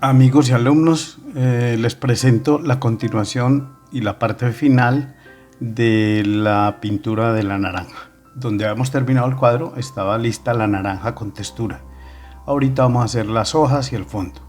Amigos y alumnos, les presento la continuación y la parte final de la pintura de la naranja. Donde habíamos terminado el cuadro estaba lista la naranja con textura. Ahorita vamos a hacer las hojas y el fondo.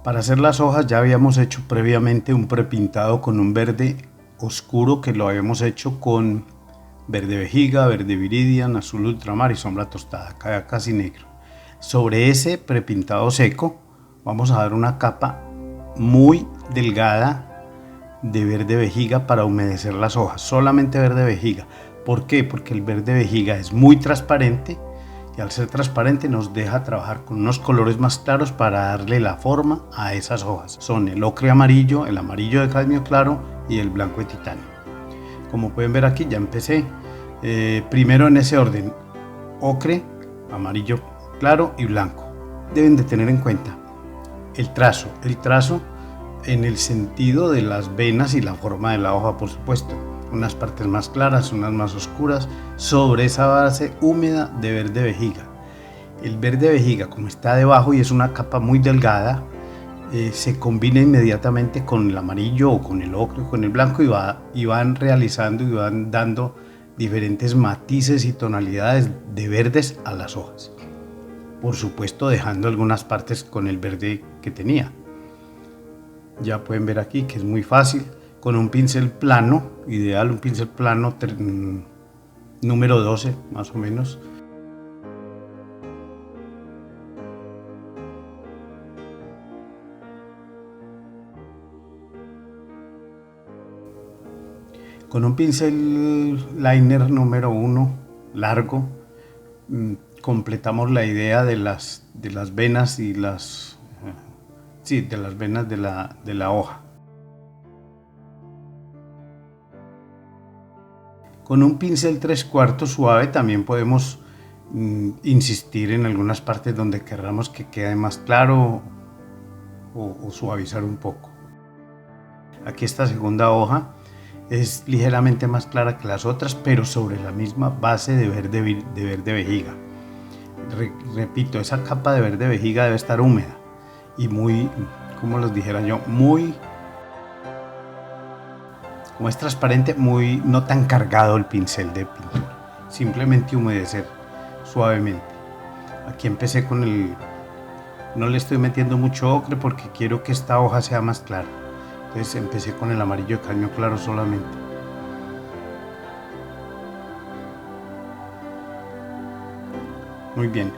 Para hacer las hojas ya habíamos hecho previamente un prepintado con un verde oscuro que lo habíamos hecho con verde vejiga, verde viridian, azul ultramar y sombra tostada, casi negro. Sobre ese prepintado seco vamos a dar una capa muy delgada de verde vejiga para humedecer las hojas, solamente verde vejiga. ¿Por qué? Porque el verde vejiga es muy transparente y al ser transparente nos deja trabajar con unos colores más claros para darle la forma a esas hojas. Son el ocre amarillo, el amarillo de cadmio claro y el blanco de titanio. Como pueden ver aquí ya empecé primero en ese orden: ocre, amarillo claro y blanco. Deben de tener en cuenta el trazo en el sentido de las venas y la forma de la hoja, por supuesto. Unas partes más claras, unas más oscuras, sobre esa base húmeda de verde vejiga. El verde vejiga, como está debajo y es una capa muy delgada, se combina inmediatamente con el amarillo o con el ocre o con el blanco y van realizando y van dando diferentes matices y tonalidades de verdes a las hojas. Por supuesto dejando algunas partes con el verde que tenía. Ya pueden ver aquí que es muy fácil, con un pincel plano, ideal un pincel plano número 12 más o menos. Con un pincel liner número 1 largo, completamos la idea de las venas y de las venas de la hoja. Con un pincel 3/4 suave también podemos insistir en algunas partes donde queramos que quede más claro o suavizar un poco. Aquí esta segunda hoja es ligeramente más clara que las otras, pero sobre la misma base de verde vejiga. Repito, esa capa de verde vejiga debe estar húmeda y muy, como les dijera yo, como es transparente, no tan cargado el pincel de pintura. Simplemente humedecer suavemente. Aquí empecé no le estoy metiendo mucho ocre porque quiero que esta hoja sea más clara. Entonces empecé con el amarillo de cadmio claro solamente. Muy bien,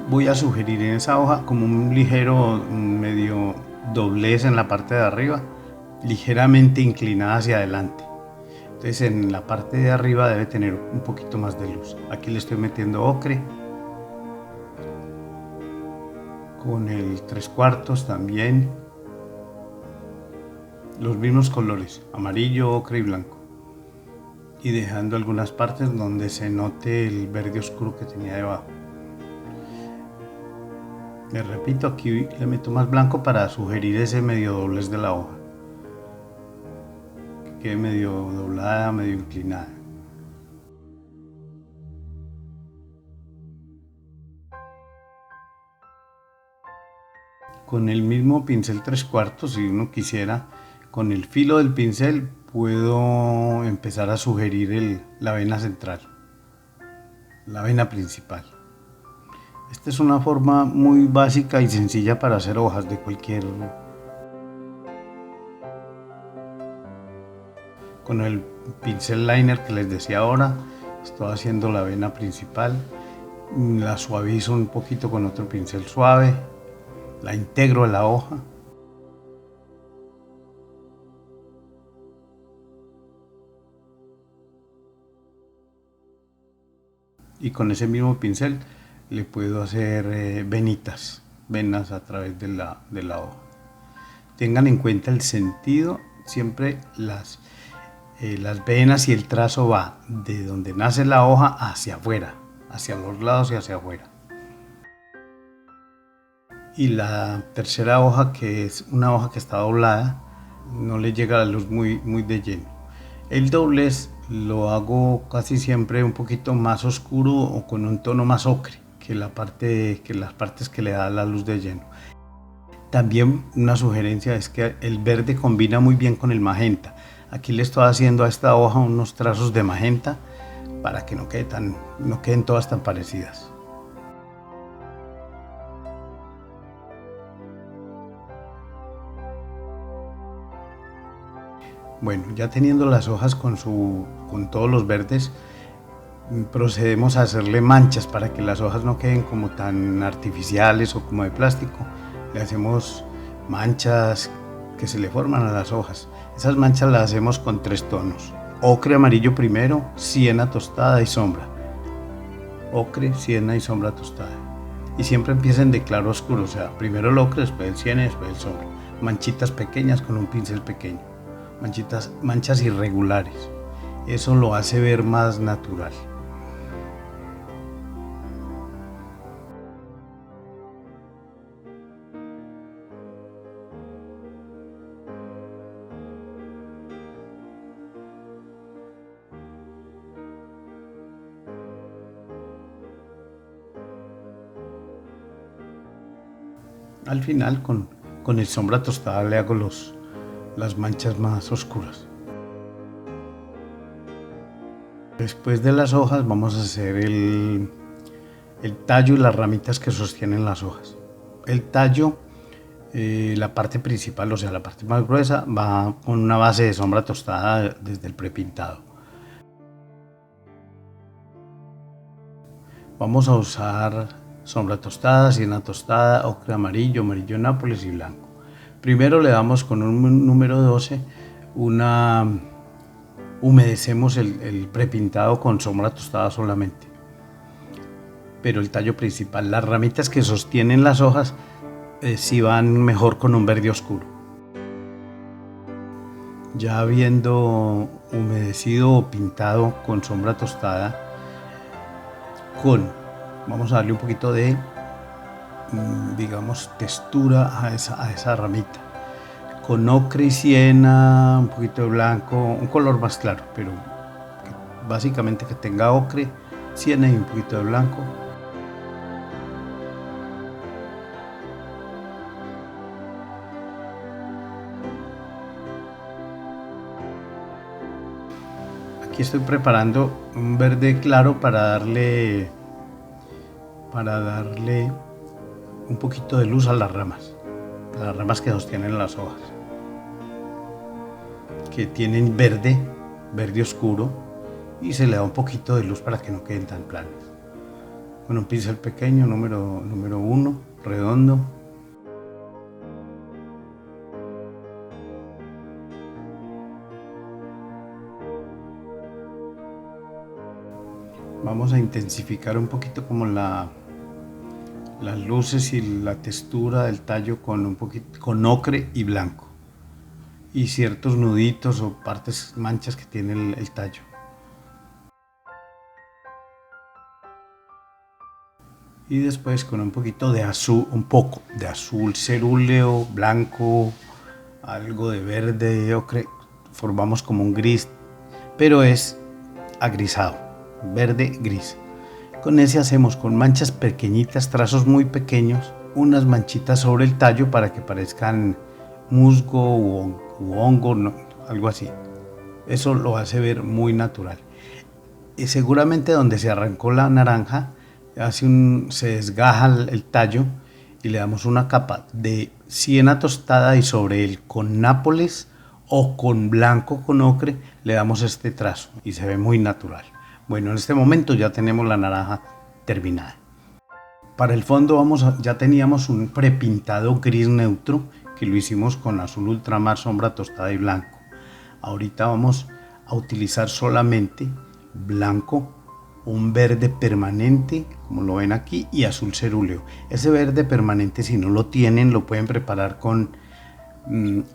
voy a sugerir en esa hoja como un ligero medio doblez en la parte de arriba, ligeramente inclinada hacia adelante. Entonces en la parte de arriba debe tener un poquito más de luz. Aquí le estoy metiendo ocre con el 3/4 también, los mismos colores, amarillo, ocre y blanco, y dejando algunas partes donde se note el verde oscuro que tenía debajo. Me repito, aquí le meto más blanco para sugerir ese medio doblez de la hoja, que quede medio doblada, medio inclinada. Con el mismo pincel 3/4, si uno quisiera, con el filo del pincel puedo empezar a sugerir la vena central, la vena principal. Esta es una forma muy básica y sencilla para hacer hojas de cualquier. Con el pincel liner que les decía ahora, estoy haciendo la vena principal, la suavizo un poquito con otro pincel suave, la integro a la hoja. Y con ese mismo pincel le puedo hacer venas a través de la hoja. Tengan en cuenta el sentido, siempre las venas y el trazo va de donde nace la hoja hacia afuera, hacia los lados y hacia afuera. Y la tercera hoja, que es una hoja que está doblada, no le llega la luz muy de lleno. El doblez lo hago casi siempre un poquito más oscuro o con un tono más ocre que las partes que le da la luz de lleno. También una sugerencia es que el verde combina muy bien con el magenta. Aquí le estoy haciendo a esta hoja unos trazos de magenta para que no queden todas tan parecidas. Bueno, ya teniendo las hojas con todos los verdes, procedemos a hacerle manchas para que las hojas no queden como tan artificiales o como de plástico. Le hacemos manchas que se le forman a las hojas. Esas manchas las hacemos con 3 tonos: ocre amarillo primero, siena tostada y sombra. Ocre, siena y sombra tostada. Y siempre empiecen de claro a oscuro, o sea, primero el ocre, después el siena y después el sombra. Manchitas pequeñas con un pincel pequeño. Manchas irregulares. Eso lo hace ver más natural. Al final con el sombra tostada le hago las manchas más oscuras. Después de las hojas vamos a hacer el tallo y las ramitas que sostienen las hojas. El tallo, la parte principal, o sea la parte más gruesa, va con una base de sombra tostada desde el prepintado. Vamos a usar sombra tostada, siena tostada, ocre amarillo, amarillo nápoles y blanco. Primero le damos con un número 12 humedecemos el prepintado con sombra tostada solamente. Pero el tallo principal, las ramitas que sostienen las hojas, sí van mejor con un verde oscuro. Ya habiendo humedecido o pintado con sombra tostada, vamos a darle un poquito de, digamos, textura a esa ramita. Con ocre y siena, un poquito de blanco, un color más claro, pero básicamente que tenga ocre, siena y un poquito de blanco. Aquí estoy preparando un verde claro para darle un poquito de luz a las ramas que sostienen las hojas, que tienen verde oscuro, y se le da un poquito de luz para que no queden tan planas. Con un pincel pequeño, número 1, redondo. Vamos a intensificar un poquito como las luces y la textura del tallo con ocre y blanco, y ciertos nuditos o manchas que tiene el tallo. Y después con un poquito de azul, cerúleo, blanco, algo de verde, ocre, formamos como un gris, pero es agrisado, verde gris. Con ese hacemos con manchas pequeñitas, trazos muy pequeños, unas manchitas sobre el tallo para que parezcan musgo u hongo, no, algo así. Eso lo hace ver muy natural. Y seguramente donde se arrancó la naranja, se desgaja el tallo y le damos una capa de siena tostada, y sobre él con nápoles o con blanco, con ocre, le damos este trazo y se ve muy natural. Bueno, en este momento ya tenemos la naranja terminada. Para el fondo ya teníamos un prepintado gris neutro que lo hicimos con azul ultramar, sombra tostada y blanco. Ahorita vamos a utilizar solamente blanco, un verde permanente, como lo ven aquí, y azul cerúleo. Ese verde permanente, si no lo tienen, lo pueden preparar con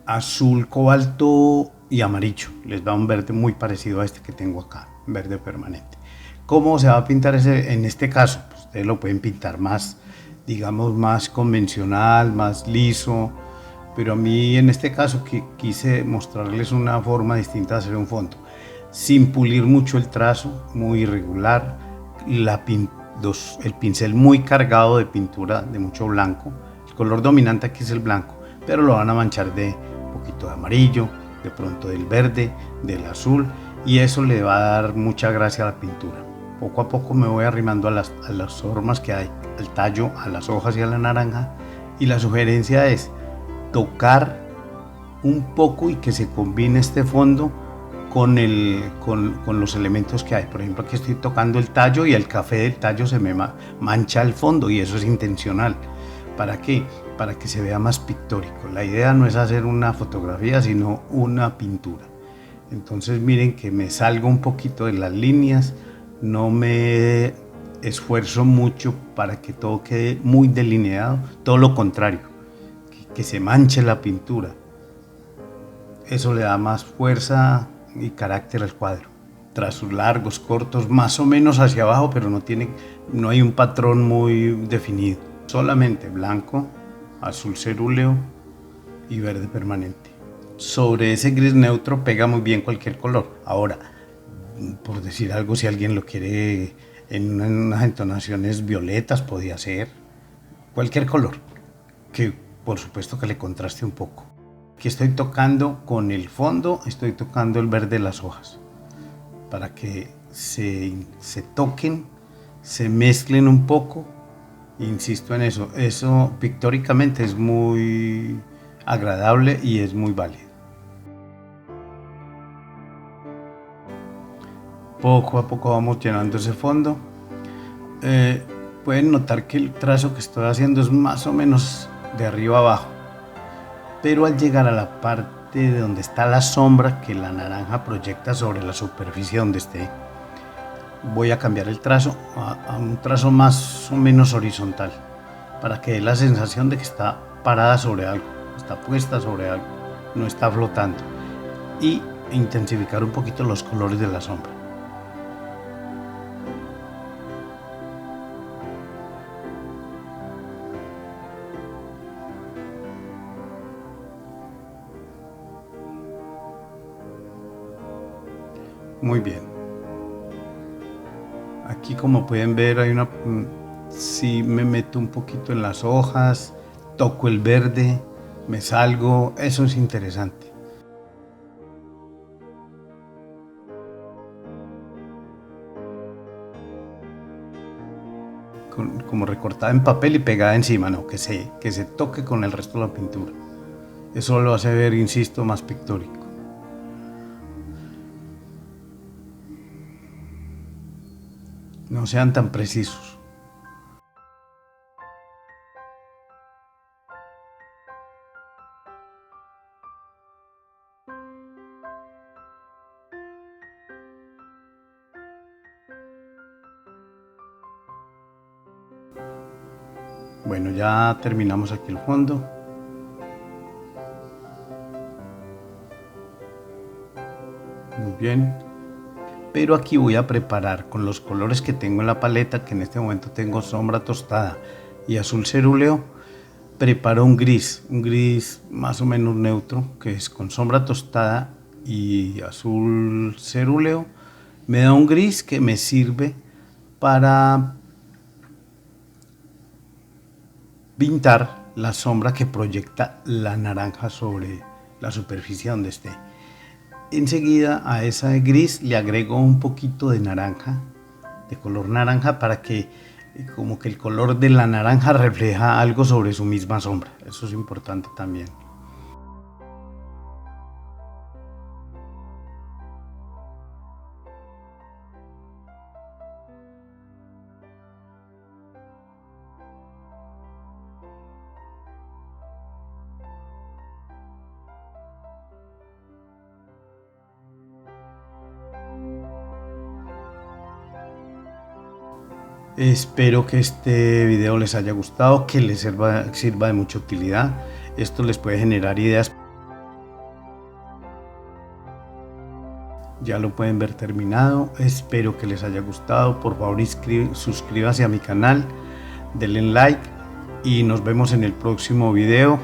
azul cobalto y amarillo. Les da un verde muy parecido a este que tengo acá, verde permanente. ¿Cómo se va a pintar en este caso? Pues ustedes lo pueden pintar más, digamos, más convencional, más liso, pero a mí en este caso quise mostrarles una forma distinta de hacer un fondo, sin pulir mucho el trazo, muy irregular, el pincel muy cargado de pintura, de mucho blanco. El color dominante aquí es el blanco. pero lo van a manchar de un poquito de amarillo, de pronto del verde, del azul, y eso le va a dar mucha gracia a la pintura. Poco a poco me voy arrimando a las formas que hay, al tallo, a las hojas y a la naranja, y la sugerencia es tocar un poco y que se combine este fondo con los elementos que hay. Por ejemplo, aquí estoy tocando el tallo y el café del tallo se me mancha el fondo, y eso es intencional. ¿Para qué? Para que se vea más pictórico. La idea no es hacer una fotografía, sino una pintura. Entonces miren que me salgo un poquito de las líneas, no me esfuerzo mucho para que todo quede muy delineado, todo lo contrario, que se manche la pintura. Eso le da más fuerza y carácter al cuadro. Trazos largos, cortos, más o menos hacia abajo, pero no hay un patrón muy definido. Solamente blanco, azul cerúleo y verde permanente. Sobre ese gris neutro pega muy bien cualquier color. Ahora, por decir algo, si alguien lo quiere en unas entonaciones violetas, podría ser cualquier color, que por supuesto que le contraste un poco. Aquí estoy tocando con el fondo, estoy tocando el verde de las hojas, para que se toquen, se mezclen un poco. Insisto en eso, eso pictóricamente es muy agradable y es muy válido. Poco a poco vamos llenando ese fondo. Pueden notar que el trazo que estoy haciendo es más o menos de arriba abajo, pero al llegar a la parte de donde está la sombra que la naranja proyecta sobre la superficie donde esté, voy a cambiar el trazo a un trazo más o menos horizontal, para que dé la sensación de que está parada sobre algo, está puesta sobre algo, no está flotando, y intensificar un poquito los colores de la sombra. Muy bien. Aquí, como pueden ver, hay si me meto un poquito en las hojas, toco el verde, me salgo, eso es interesante. Como recortada en papel y pegada encima, no, que se toque con el resto de la pintura. Eso lo hace ver, insisto, más pictórico. No sean tan precisos. Bueno, ya terminamos aquí el fondo. Muy bien. Pero aquí voy a preparar con los colores que tengo en la paleta, que en este momento tengo sombra tostada y azul cerúleo. Preparo un gris más o menos neutro, que es con sombra tostada y azul cerúleo. Me da un gris que me sirve para pintar la sombra que proyecta la naranja sobre la superficie donde esté. Enseguida a esa gris le agrego un poquito de naranja, de color naranja, para que como que el color de la naranja refleja algo sobre su misma sombra. Eso es importante también. Espero que este video les haya gustado, que les sirva de mucha utilidad. Esto les puede generar ideas. Ya lo pueden ver terminado. Espero que les haya gustado. Por favor, suscríbanse a mi canal, denle like y nos vemos en el próximo video.